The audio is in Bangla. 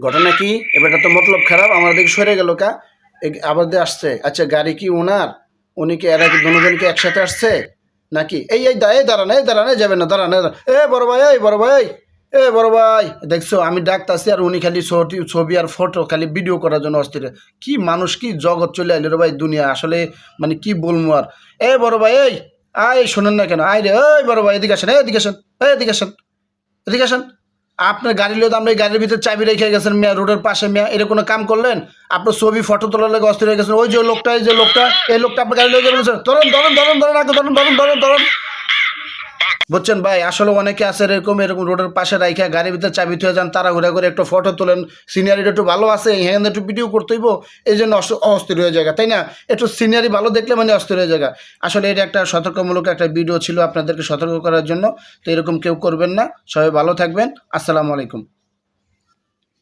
ঘটনা কি এবারটা তো মতলব খারাপ, আমার দিকে সরে গেল কা আবার দিয়ে আসছে। আচ্ছা গাড়ি কি ওনার? উনি কি এরা কি দুজন কি একসাথে আসছে নাকি? এই দাঁড়ান, এই দাঁড়ান, এই যাবেন না, দাঁড়ান, এ বড় ভাই, এই বড় ভাই, এ বড় ভাই, দেখছো আমি ডাকতাছি আর উনি খালি ছবি আর ফটো খালি ভিডিও করার জন্য অস্থির। কি মানুষ, কি জগৎ চলে আইলো রে ভাই দুনিয়া, আসলে মানে কি বলবো আর। এ বড় ভাই, এই আয়, শোনেন না কেন? আয় রে, এই বড় ভাই, এদিকে আসেন, এদিকে আসেন, এদিকে আসেন, এদিকে আসেন। আপনার গাড়ি লইতে আপনি গাড়ির ভিতরে চাবি রেখে গেছেন মিয়া, রোডের পাশে মিয়া, এটা কোনো কাম করলেন? আপনার ছবি ফটো তোলার লাগে অস্থির হয়ে গেছেন। ওই যে লোকটা, এই যে লোকটা, এই লোকটা আপনার গাড়ি লয়ে যাবেন। ধরুন ধরুন ধরুন ধরুন, আগে ধরুন ধরুন ধরুন ধরুন। বুঝছেন ভাই, আসলে অনেকে আছে এরকম এরকম রোডের পাশে রাইখা গাড়ির ভিতরে চাবি থয়ে যান, তারা ঘুরে করে একটু ফটো তোলেন, সিনিয়রিটা একটু ভালো আছে, হ্যাঁ একটু ভিডিও করতে হইব, এই জন্য অস্থির হয়ে যায়, তাই না? একটু সিনিয়রি ভালো দেখলে মানে অস্থির হয়ে যায়। আসলে এটা একটা সতর্কমূলক একটা ভিডিও ছিল আপনাদেরকে সতর্ক করার জন্য। তো এরকম কেউ করবেন না, সবাই ভালো থাকবেন। আসসালামু আলাইকুম।